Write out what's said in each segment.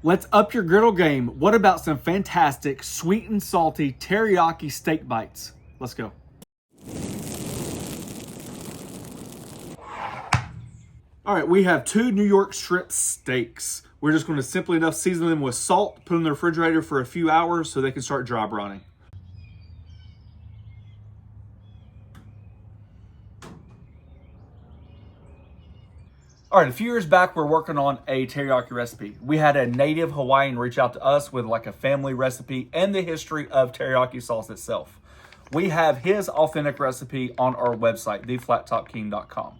Let's up your griddle game. What about some fantastic sweet and salty teriyaki steak bites? Let's go. All right, we have 2 New York strip steaks. We're just going to simply enough season them with salt, put them in the refrigerator for a few hours so they can start dry browning. All right, a few years back, we're working on a teriyaki recipe. We had a native Hawaiian reach out to us with like a family recipe and the history of teriyaki sauce itself. We have his authentic recipe on our website, theflattopking.com.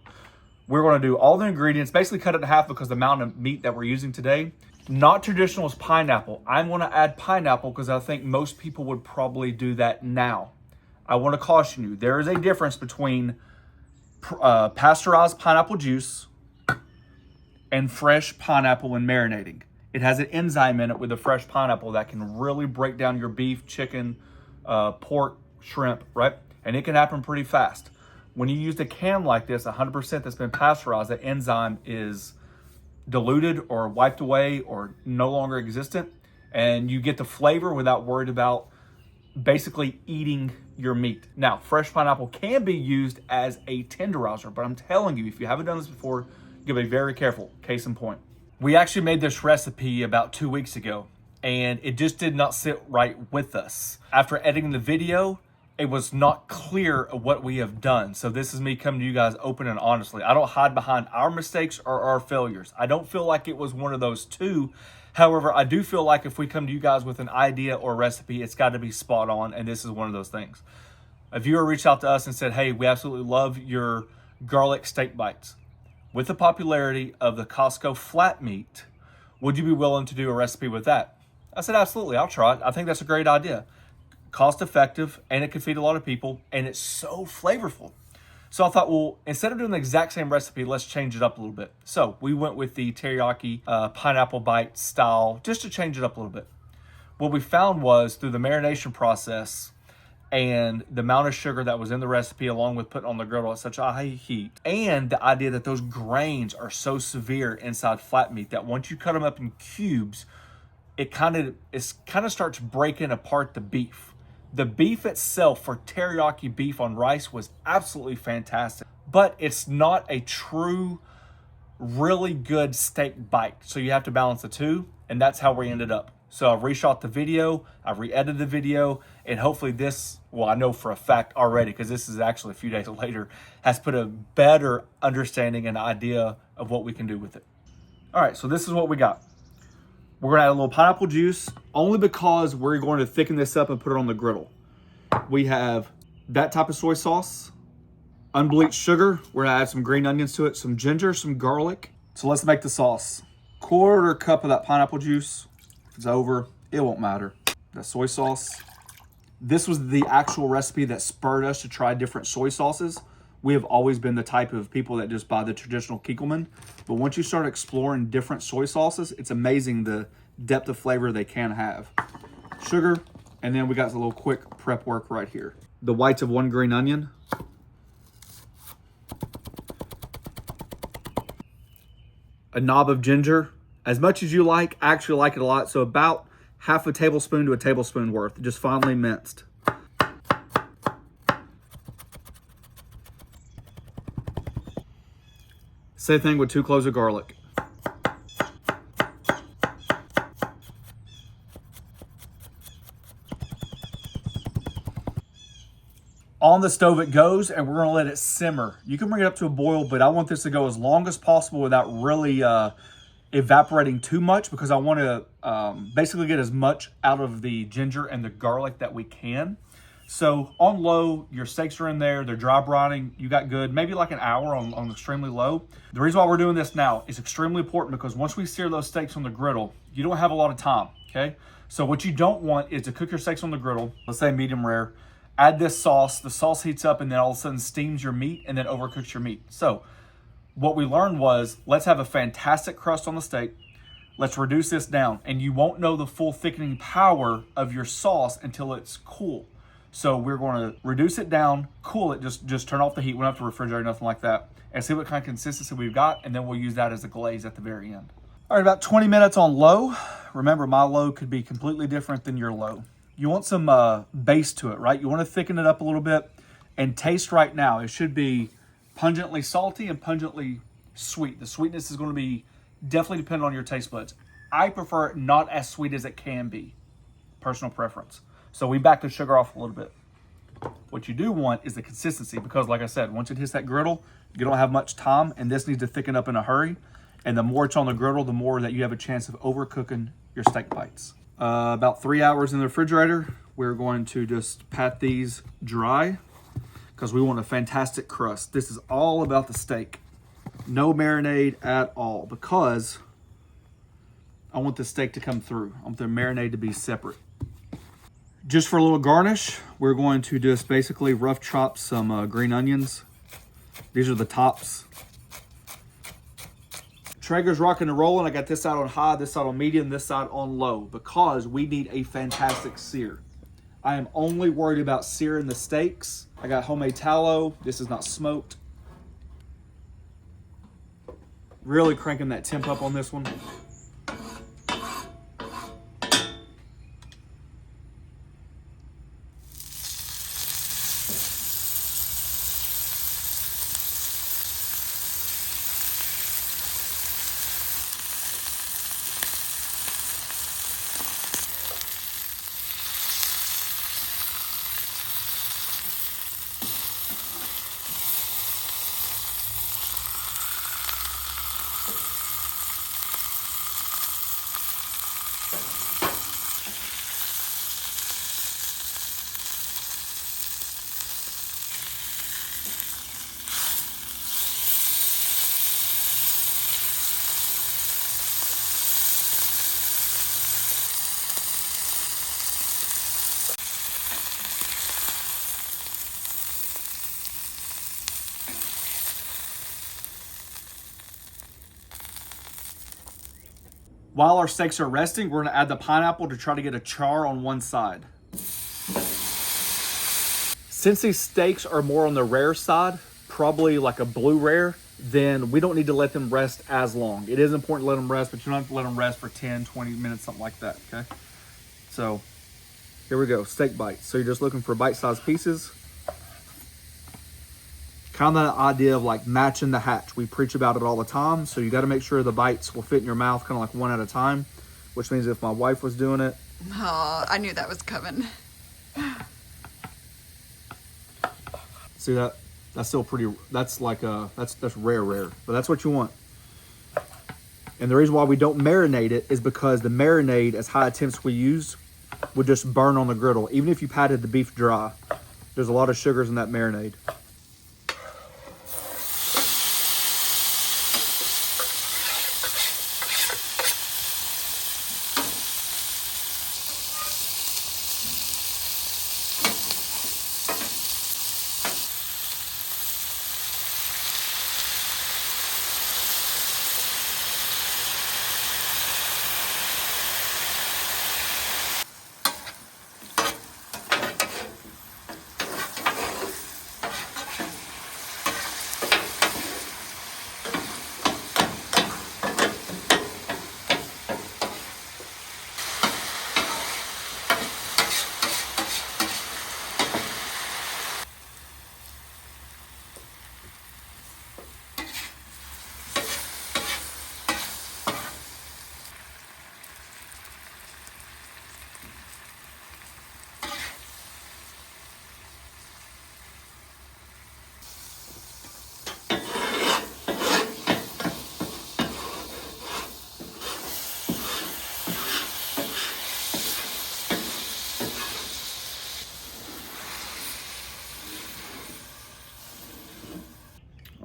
We're going to do all the ingredients, basically cut it in half because the amount of meat that we're using today. Not traditional is pineapple. I'm going to add pineapple because I think most people would probably do that now. I want to caution you, there is a difference between pasteurized pineapple juice and fresh pineapple when marinating. It has an enzyme in it with the fresh pineapple that can really break down your beef, chicken, pork, shrimp, right? And it can happen pretty fast. When you use a can like this, 100% that's been pasteurized, the enzyme is diluted or wiped away or no longer existent, and you get the flavor without worried about basically eating your meat. Now, fresh pineapple can be used as a tenderizer, but I'm telling you, if you haven't done this before, you gotta be very careful. Case in point. We actually made this recipe about 2 weeks ago, and it just did not sit right with us. After editing the video, it was not clear what we have done. So this is me coming to you guys open and honestly. I don't hide behind our mistakes or our failures. I don't feel like it was one of those two. However, I do feel like if we come to you guys with an idea or recipe, it's got to be spot on, and this is one of those things. A viewer reached out to us and said, hey, we absolutely love your garlic steak bites. With the popularity of the Costco flat meat, would you be willing to do a recipe with that? I said, absolutely, I'll try it. I think that's a great idea. Cost effective, and it can feed a lot of people, and it's so flavorful. So I thought, well, instead of doing the exact same recipe, let's change it up a little bit. So we went with the teriyaki pineapple bite style, just to change it up a little bit. What we found was through the marination process and the amount of sugar that was in the recipe, along with putting on the griddle at such a high heat, and the idea that those grains are so severe inside flat meat that once you cut them up in cubes, it kind of starts breaking apart the beef. The beef itself for teriyaki beef on rice was absolutely fantastic, but it's not a true, really good steak bite. So you have to balance the two, and that's how we ended up. So I've reshot the video, I've re-edited the video, and hopefully this, well, I know for a fact already, because this is actually a few days later, has put a better understanding and idea of what we can do with it. All right, so this is what we got. We're gonna add a little pineapple juice, only because we're going to thicken this up and put it on the griddle. We have that type of soy sauce, unbleached sugar. We're gonna add some green onions to it, some ginger, some garlic. So let's make the sauce. 1/4 cup of that pineapple juice. It's over, it won't matter. That soy sauce. This was the actual recipe that spurred us to try different soy sauces. We have always been the type of people that just buy the traditional Kikkoman. But once you start exploring different soy sauces, it's amazing the depth of flavor they can have. Sugar, and then we got a little quick prep work right here. The whites of 1 green onion. A knob of ginger. As much as you like, I actually like it a lot. So about 1/2 tablespoon to a tablespoon worth, just finely minced. Same thing with 2 cloves of garlic. On the stove it goes, and we're gonna let it simmer. You can bring it up to a boil, but I want this to go as long as possible without really evaporating too much, because I want to basically get as much out of the ginger and the garlic that we can. So on low, your steaks are in there, they're dry browning, you got good, maybe like an hour on extremely low. The reason why we're doing this now is extremely important, because once we sear those steaks on the griddle, you don't have a lot of time, okay? So what you don't want is to cook your steaks on the griddle, let's say medium rare, add this sauce, the sauce heats up, and then all of a sudden steams your meat and then overcooks your meat. So what we learned was, let's have a fantastic crust on the steak. Let's reduce this down, and you won't know the full thickening power of your sauce until it's cool. So we're going to reduce it down, cool it, just turn off the heat. We don't have to refrigerate, nothing like that, and see what kind of consistency we've got, and then we'll use that as a glaze at the very end. All right, about 20 minutes on low. Remember, my low could be completely different than your low. You want some base to it, right? You want to thicken it up a little bit. And taste right now, it should be pungently salty and pungently sweet. The sweetness is going to be definitely dependent on your taste buds. I prefer it not as sweet as it can be. Personal preference. So we back the sugar off a little bit. What you do want is the consistency because, like I said, once it hits that griddle, you don't have much time, and this needs to thicken up in a hurry. And the more it's on the griddle, the more that you have a chance of overcooking your steak bites. About 3 hours in the refrigerator, we're going to just pat these dry because we want a fantastic crust. This is all about the steak. No marinade at all because I want the steak to come through. I want the marinade to be separate. Just for a little garnish, we're going to just basically rough chop some green onions. These are the tops. Traeger's rocking and rolling. I got this side on high, this side on medium, this side on low because we need a fantastic sear. I am only worried about searing the steaks. I got homemade tallow. This is not smoked. Really cranking that temp up on this one. While our steaks are resting, we're gonna add the pineapple to try to get a char on one side. Since these steaks are more on the rare side, probably like a blue rare, then we don't need to let them rest as long. It is important to let them rest, but you don't have to let them rest for 10, 20 minutes, something like that, okay? So here we go, steak bites. So you're just looking for bite-sized pieces. Kind of the idea of like matching the hatch. We preach about it all the time. So you got to make sure the bites will fit in your mouth kind of like one at a time, which means if my wife was doing it. Oh, I knew that was coming. See that? That's still pretty, that's like that's rare, but that's what you want. And the reason why we don't marinate it is because the marinade, as high temps we use, would just burn on the griddle. Even if you patted the beef dry, there's a lot of sugars in that marinade.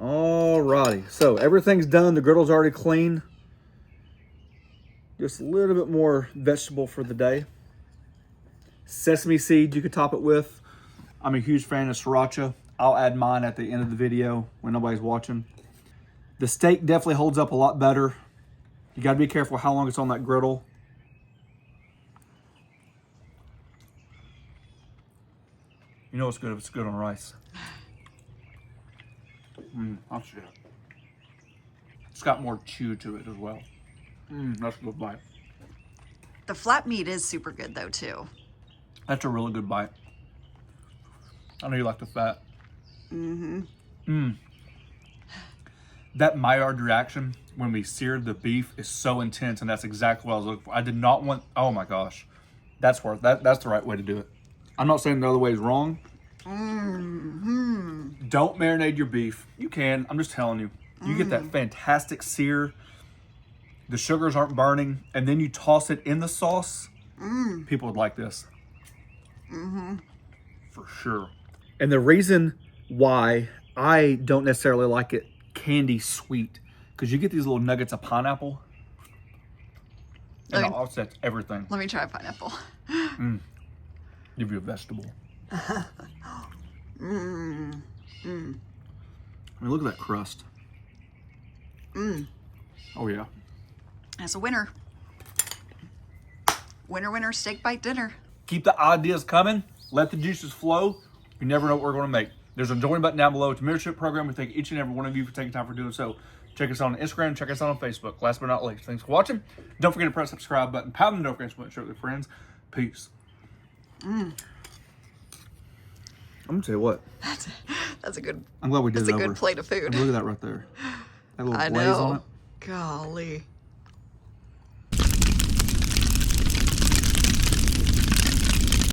Alrighty, so everything's done. The griddle's already clean. Just a little bit more vegetable for the day. Sesame seeds you could top it with. I'm a huge fan of sriracha. I'll add mine at the end of the video when nobody's watching. The steak definitely holds up a lot better. You gotta be careful how long it's on that griddle. You know it's good if it's good on rice. I'll share. It's got more chew to it as well. That's a good bite. The flat meat is super good though too. That's a really good bite. I know you like the fat. That Maillard reaction when we seared the beef is so intense, and that's exactly what I was looking for. I did not want, oh my gosh. That's the right way to do it. I'm not saying the other way is wrong. Don't marinate your beef. You can, I'm just telling you. You get that fantastic sear. The sugars aren't burning, and then you toss it in the sauce. People would like this. For sure. And the reason why I don't necessarily like it candy sweet, because you get these little nuggets of pineapple, and it offsets everything. Let me try pineapple. Give you a vegetable. I mean, look at that crust. Oh yeah. That's a winner. Winner, winner, steak bite dinner. Keep the ideas coming. Let the juices flow. You never know what we're going to make. There's a join button down below. It's a membership program. We thank each and every one of you for taking time for doing so. Check us out on Instagram. Check us out on Facebook. Last but not least, thanks for watching. Don't forget to press the subscribe button. Pound the notification button. Share it with your friends. Peace. I'm going to tell you what. That's a good. I'm glad we did it over. That's a good plate of food. Look at that right there. That little I glaze know. on it. Golly.